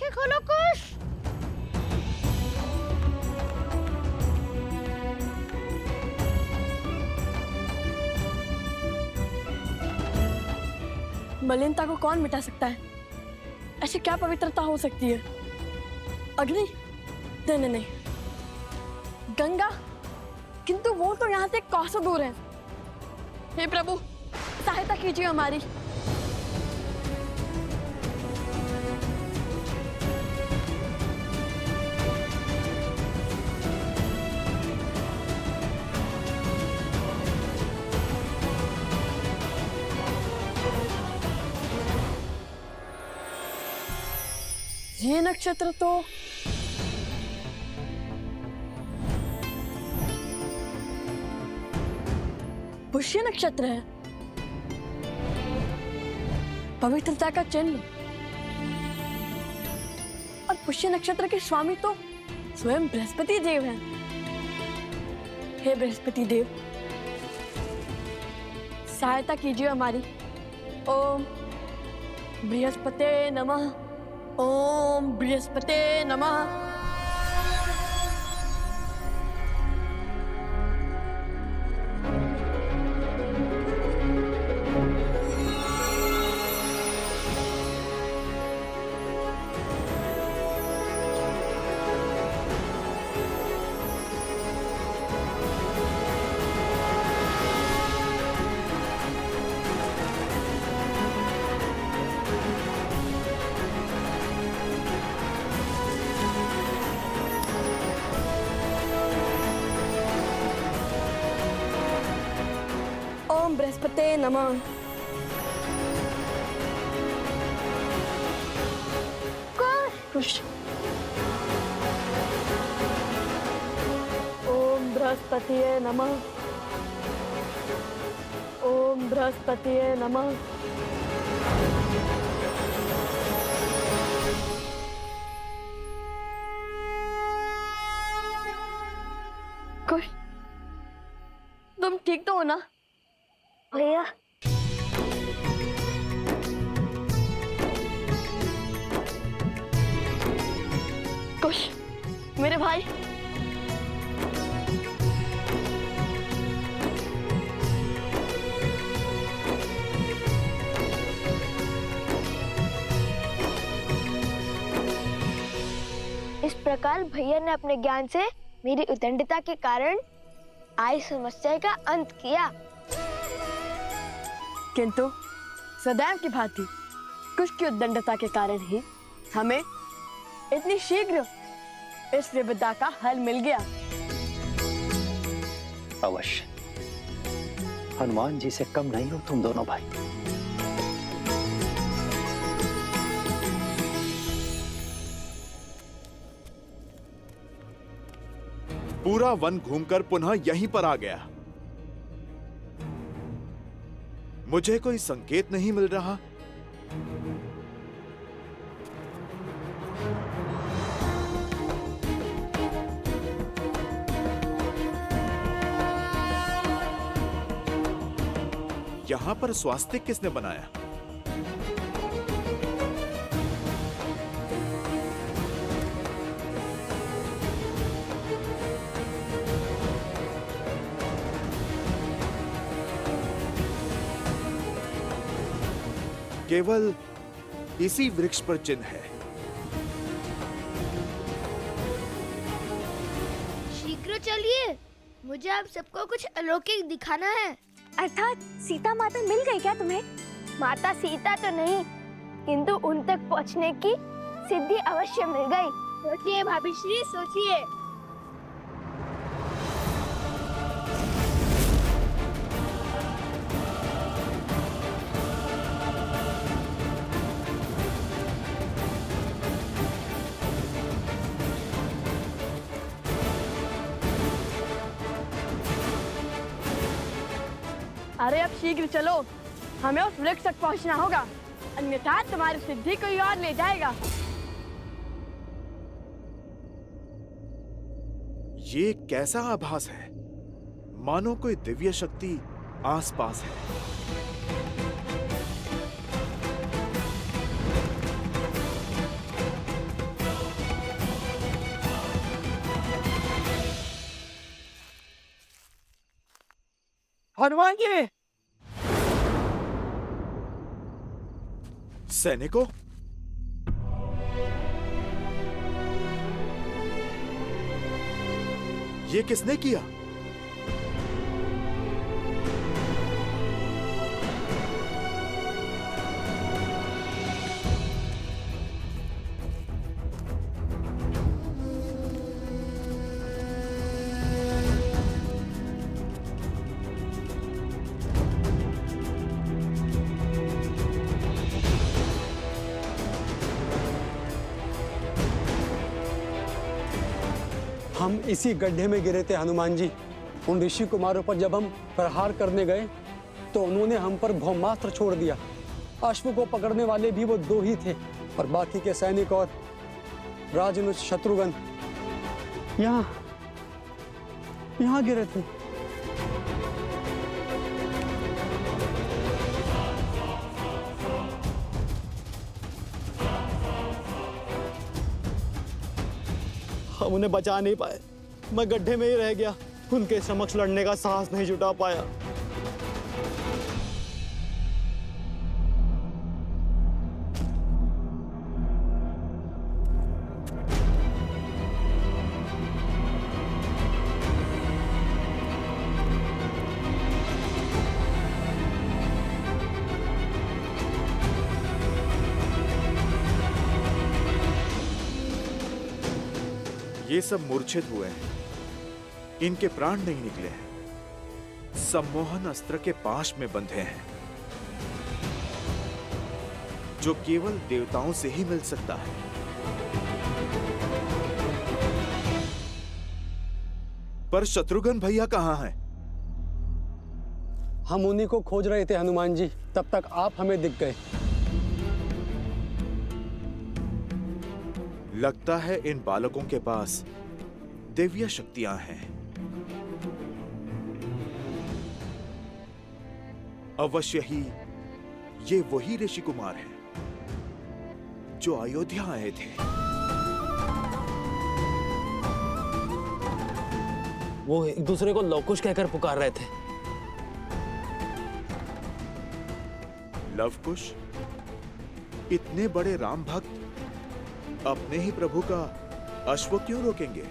आंखें खोलो कुश। मलिनता को कौन मिटा सकता है? ऐसी क्या पवित्रता हो सकती है? अग्नि? नहीं नहीं नहीं, गंगा? किंतु वो तो यहाँ से कोसों दूर है। हे प्रभु, सहायता कीजिए हमारी। ये नक्षत्र तो पुष्य नक्षत्र है, पवित्रता का चिन्ह। और पुष्य नक्षत्र के स्वामी तो स्वयं बृहस्पति देव हैं। हे बृहस्पति देव, सहायता कीजिए हमारी। ओम बृहस्पते नमः। ओम बृहस्पते नमः। ओम बृहस्पते नमः। कुश। ओम बृहस्पतिये नमः। ओम बृहस्पतिये नमः। कुश, तुम ठीक तो हो ना? भैया, कुश, मेरे भाई। इस प्रकार भैया ने अपने ज्ञान से मेरी उद्दंडता के कारण आई समस्या का अंत किया। किंतु सदैव की भांति कुश की उद्दंडता के कारण ही हमें इतनी शीघ्र इस विपदा का हल मिल गया। अवश्य, हनुमान जी से कम नहीं हो तुम दोनों भाई। पूरा वन घूमकर पुनः यहीं पर आ गया। मुझे कोई संकेत नहीं मिल रहा। यहां पर स्वास्तिक किसने बनाया? केवल इसी वृक्ष पर चिन्ह है। शीघ्र चलिए, मुझे आप सबको कुछ अलौकिक दिखाना है। अर्थात सीता माता मिल गई क्या तुम्हें? माता सीता तो नहीं, किंतु उन तक पहुंचने की सिद्धि अवश्य मिल गई। सोचिए भाभी श्री, सोचिए। अरे अब शीघ्र चलो, हमें उस वृक्ष तक पहुंचना होगा, अन्यथा तुम्हारी सिद्धि कोई और ले जाएगा। ये कैसा आभास है? मानो कोई दिव्य शक्ति आसपास है। हनुमान जी! सैनिकों, ये किसने किया? हम इसी गड्ढे में गिरे थे हनुमान जी। उन ऋषि कुमारों पर जब हम प्रहार करने गए तो उन्होंने हम पर ब्रह्मास्त्र छोड़ दिया। अश्व को पकड़ने वाले भी वो 2 ही थे और बाकी के सैनिक और राजनुज शत्रुघ्न यहाँ गिरे थे। हम उन्हें बचा नहीं पाए। मैं गड्ढे में ही रह गया। उनके समक्ष लड़ने का साहस नहीं जुटा पाया। ये सब मूर्छित हुए हैं, इनके प्राण नहीं निकले हैं, सम्मोहन अस्त्र के पाश में बंधे हैं, जो केवल देवताओं से ही मिल सकता है। पर शत्रुघ्न भैया कहां हैं? हम उन्हीं को खोज रहे थे हनुमान जी, तब तक आप हमें दिख गए। लगता है इन बालकों के पास दिव्य शक्तियां हैं। अवश्य ही ये वही ऋषि कुमार हैं जो अयोध्या आए थे। वो एक दूसरे को लवकुश कहकर पुकार रहे थे। लवकुश? इतने बड़े राम भक्त अपने ही प्रभु का अश्व क्यों रोकेंगे?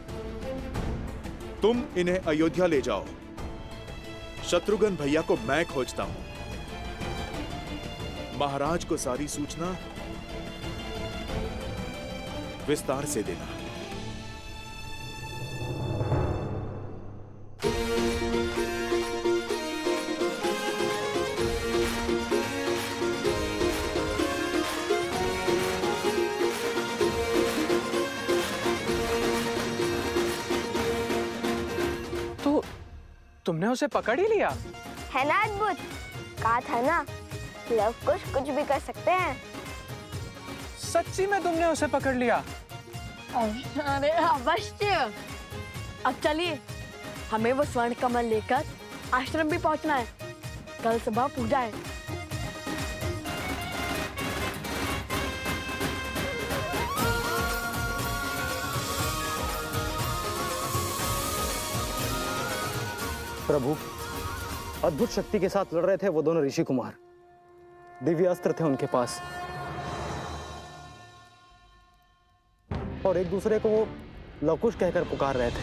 तुम इन्हें अयोध्या ले जाओ। शत्रुघ्न भैया को मैं खोजता हूं। महाराज को सारी सूचना विस्तार से देना। तुमने उसे पकड़ ही लिया? है ना अद्भुत? कहा था ना, लवकुश कुछ भी कर सकते हैं। सच्ची में तुमने उसे पकड़ लिया? अरे अवश्य। अब चलिए, हमें वो स्वर्ण कमल लेकर आश्रम भी पहुंचना है। कल सुबह पूजा है। प्रभु, अद्भुत शक्ति के साथ लड़ रहे थे वो दोनों ऋषि कुमार। दिव्य अस्त्र थे उनके पास और एक दूसरे को वो लवकुश कहकर पुकार रहे थे।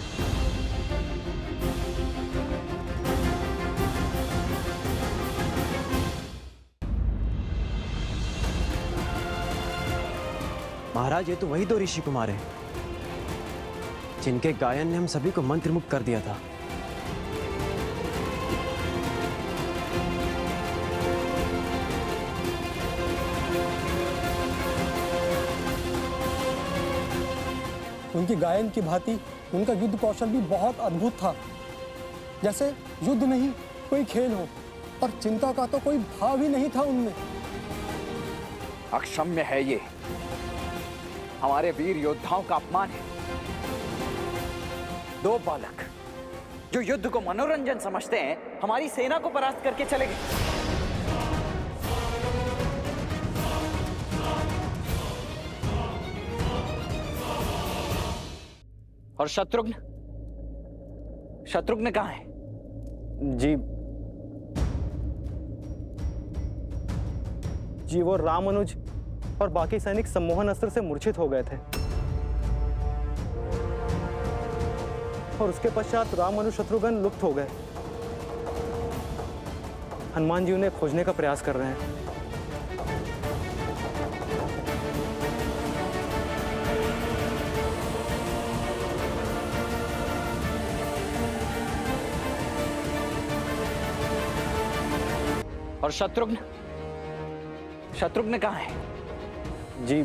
महाराज, ये तो वही 2 ऋषि कुमार हैं जिनके गायन ने हम सभी को मंत्रमुग्ध कर दिया था। उनकी गायन की भांति उनका युद्ध कौशल भी बहुत अद्भुत था। जैसे युद्ध नहीं कोई खेल हो, और चिंता का तो कोई भाव ही नहीं था उनमें। अक्षम्य है ये, हमारे वीर योद्धाओं का अपमान है। 2 बालक जो युद्ध को मनोरंजन समझते हैं, हमारी सेना को परास्त करके चले गए। और शत्रुघ्न कहाँ है? जी, जीव और रामानुज और बाकी सैनिक सम्मोहन अस्त्र से मूर्छित हो गए थे और उसके पश्चात रामानुज शत्रुघ्न लुप्त हो गए। हनुमान जी उन्हें खोजने का प्रयास कर रहे हैं। और शत्रुघ्न, शत्रुघ्न कहाँ है? जी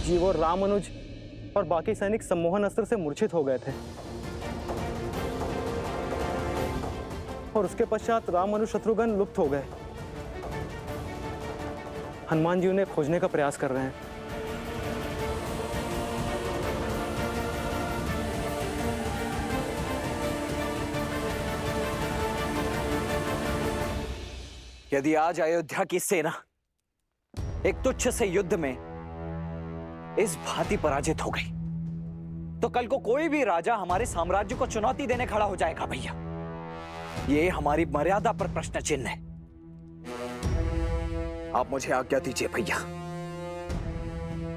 जीव और रामानुज और बाकी सैनिक सम्मोहन अस्त्र से मूर्छित हो गए थे और उसके पश्चात रामानुज शत्रुघ्न लुप्त हो गए। हनुमान जी उन्हें खोजने का प्रयास कर रहे हैं। यदि आज अयोध्या की सेना एक तुच्छ से युद्ध में इस भांति पराजित हो गई तो कल को कोई भी राजा हमारे साम्राज्य को चुनौती देने खड़ा हो जाएगा भैया। ये हमारी मर्यादा पर प्रश्न चिन्ह है। आप मुझे आज्ञा दीजिए भैया,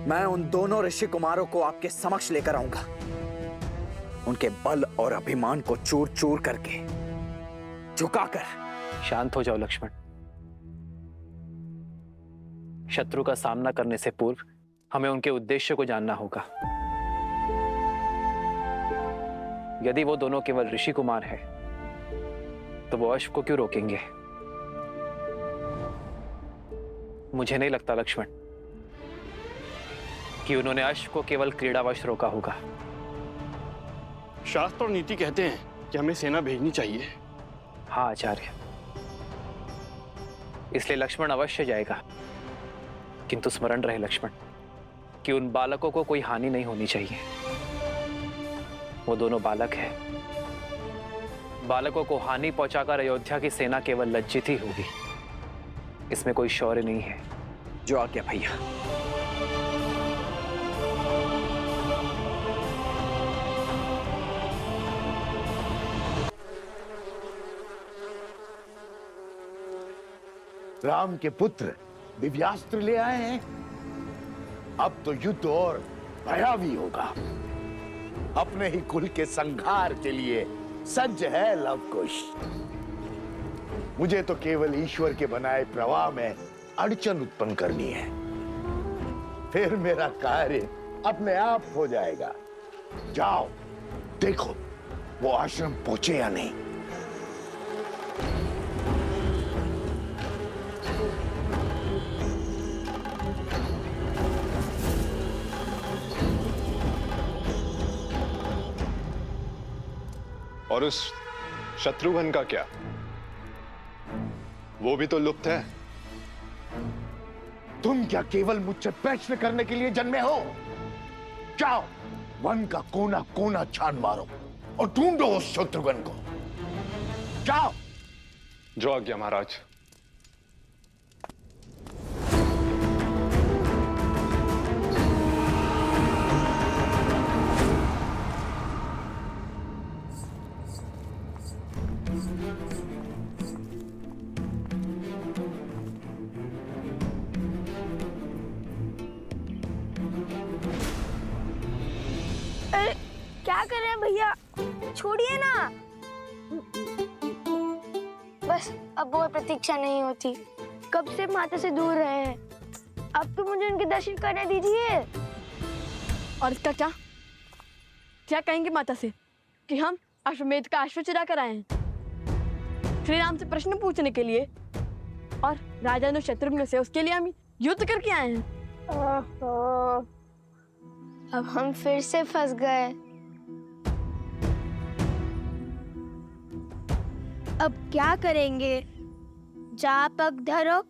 मैं उन दोनों ऋषि कुमारों को आपके समक्ष लेकर आऊंगा। उनके बल और अभिमान को चूर चूर करके झुकाकर। शांत हो जाओ लक्ष्मण। शत्रु का सामना करने से पूर्व हमें उनके उद्देश्य को जानना होगा। यदि वो दोनों केवल ऋषि कुमार हैं, तो वो अश्व को क्यों रोकेंगे? मुझे नहीं लगता लक्ष्मण कि उन्होंने अश्व को केवल क्रीड़ावश रोका होगा। शास्त्र और नीति कहते हैं कि हमें सेना भेजनी चाहिए। हाँ आचार्य, इसलिए लक्ष्मण अवश्य जाएगा, किंतु स्मरण रहे लक्ष्मण कि उन बालकों को कोई हानि नहीं होनी चाहिए। वो दोनों बालक हैं। बालकों को हानि पहुंचाकर अयोध्या की सेना केवल लज्जित ही होगी। इसमें कोई शौर्य नहीं है। जो आज्ञा भैया। राम के पुत्र दिव्यास्त्र ले आए हैं। अब तो युद्ध और भयावी होगा। अपने ही कुल के संहार के लिए सज्ज है लवकुश। मुझे तो केवल ईश्वर के बनाए प्रवाह में अड़चन उत्पन्न करनी है, फिर मेरा कार्य अपने आप हो जाएगा। जाओ देखो वो आश्रम पहुंचे या नहीं। और उस शत्रुघ्न का क्या? वो भी तो लुप्त है। तुम क्या केवल मुझसे प्रश्न करने के लिए जन्मे हो? जाओ वन का कोना कोना छान मारो और ढूंढो उस शत्रुघ्न को। जाओ। जो आज्ञा महाराज। क्या कर रहे हैं भैया? छोड़िए ना। बस अब वो प्रतीक्षा नहीं होती। कब से माता से दूर रहे हैं, अब तो मुझे उनके दर्शन करने दीजिए। और इसका क्या? क्या कहेंगे माता से कि हम अश्वमेध का अश्व चुरा कर आए हैं श्री राम से प्रश्न पूछने के लिए, और राजा ने शत्रुघ्न से उसके लिए हम युद्ध करके आए हैं। ओहो, अब हम फिर से फंस गए। अब क्या करेंगे? जहाँ पग धरो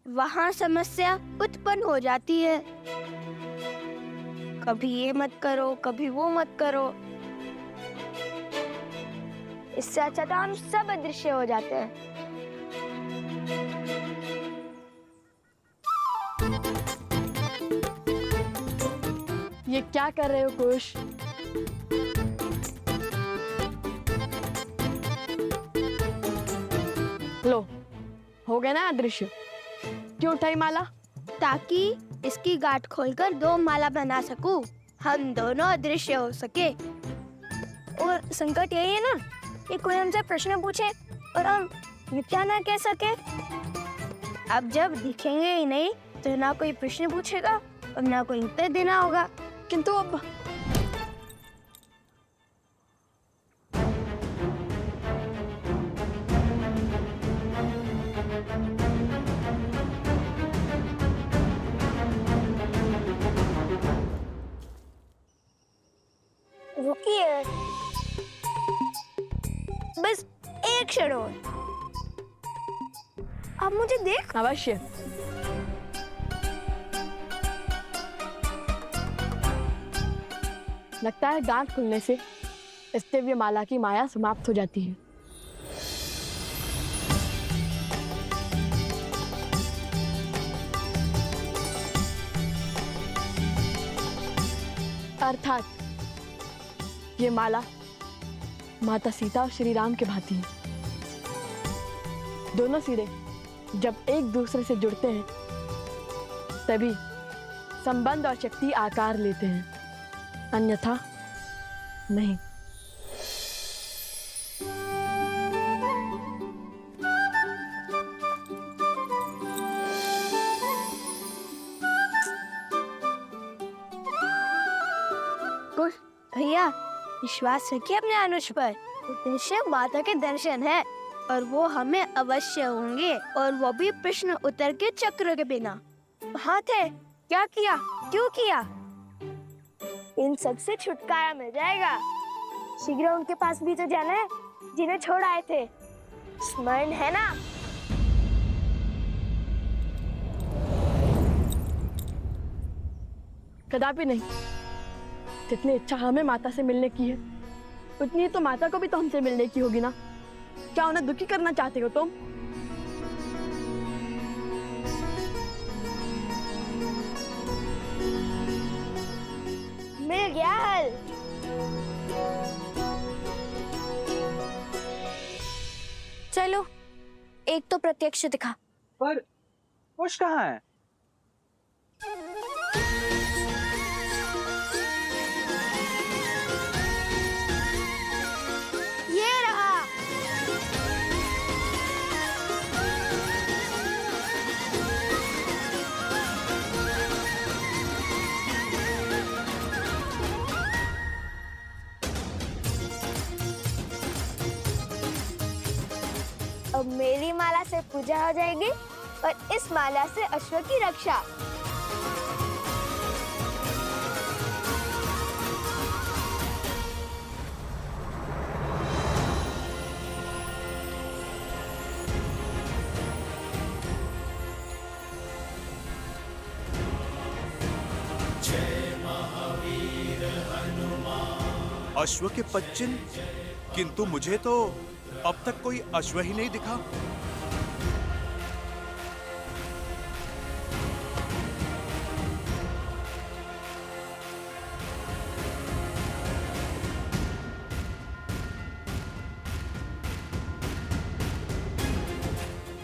वहाँ समस्या उत्पन्न हो जाती है। कभी ये मत करो, कभी वो मत करो। इससे अच्छा तो हम सब अदृश्य हो जाते हैं। ये क्या कर रहे हो कुश? लो, हो गया ना अदृश्य। क्यों उठाई माला? ताकि इसकी गांठ खोलकर 2 माला बना सकूं। हम दोनों अदृश्य हो सके। और संकट यही है ना कि कोई हमसे प्रश्न पूछे और हम मिथ्या ना कह सके। अब जब दिखेंगे ही नहीं तो ना कोई प्रश्न पूछेगा और ना कोई उत्तर देना होगा। किंतु अब रुकिए, बस एक क्षण और। आप मुझे देख। अवश्य। लगता है गांठ खुलने से स्तेव्य माला की माया समाप्त हो जाती है। अर्थात ये माला माता सीता और श्री राम के भांति है। दोनों सिरे जब एक दूसरे से जुड़ते हैं तभी संबंध और शक्ति आकार लेते हैं, अन्यथा नहीं। भैया विश्वास रखिए अपने अनुज पर। उद्देश्य माता के दर्शन है और वो हमें अवश्य होंगे, और वो भी प्रश्न उत्तर के चक्र के बिना। कहाँ थे, क्या किया, क्यों किया, इन सब से छुटकारा मिल जाएगा। शीघ्र उनके पास भी तो जाना है जिन्हें छोड़ आए थे। स्मरण है ना? कदापि नहीं। जितनी इच्छा हमें माता से मिलने की है उतनी ही तो माता को भी तो हमसे मिलने की होगी ना। क्या उन्हें दुखी करना चाहते हो तुम? मिल गया हल। चलो, एक तो प्रत्यक्ष दिखा। पर कुश कहाँ है? ये रहा। अब मेरी माला से पूजा हो जाएगी और इस माला से अश्व की रक्षा। अश्व के 5 चिन्ह, किंतु मुझे तो अब तक कोई अश्व ही नहीं दिखा।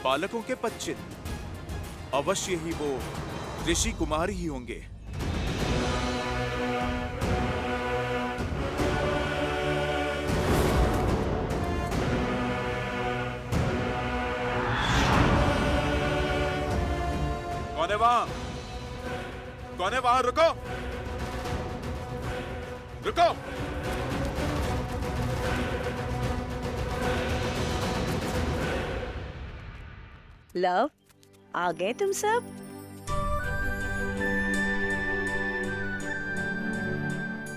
बालकों के 5 चिन्ह, अवश्य ही वो ऋषि कुमार ही होंगे। कौन है वहां? कौन है वहां? रुको, रुको। लव, आ गए तुम सब?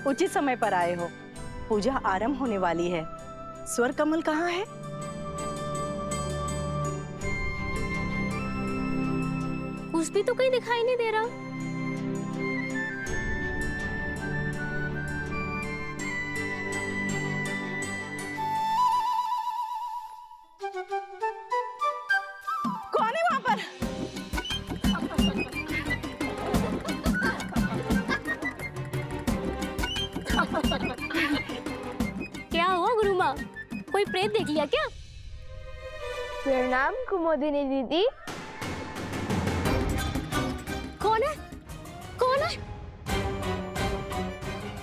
उचित समय पर आए हो। पूजा आरंभ होने वाली है। स्वर कमल कहाँ है? कुछ भी तो कहीं दिखाई नहीं दे रहा। कौन है वहां पर? क्या हुआ गुरु माँ, कोई प्रेत देख लिया क्या? प्रणाम कुमुदिनी दीदी। कौन है? कौन है?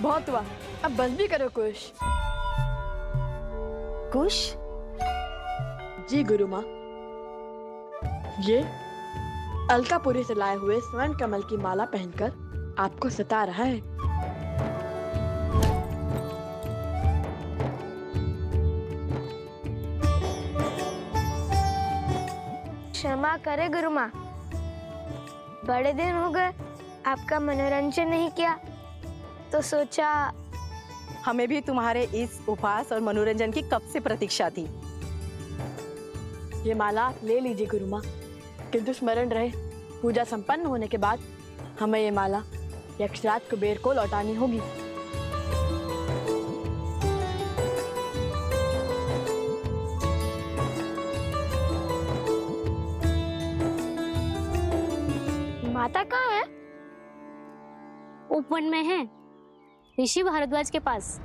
बहुत हुआ, अब बस भी करो कुश। कुश? जी गुरु माँ, ये अलकापुरी से लाए हुए स्वर्ण कमल की माला पहनकर आपको सता रहा है। क्षमा करे गुरु माँ, बड़े दिन हो गए आपका मनोरंजन नहीं किया, तो सोचा। हमें भी तुम्हारे इस उपहास और मनोरंजन की कब से प्रतीक्षा थी। ये माला आप ले लीजिए गुरु माँ, किंतु स्मरण रहे पूजा संपन्न होने के बाद हमें ये माला यक्षराज कुबेर को लौटानी होगी। माता कहाँ है? उपवन में है, ऋषि भारद्वाज के पास।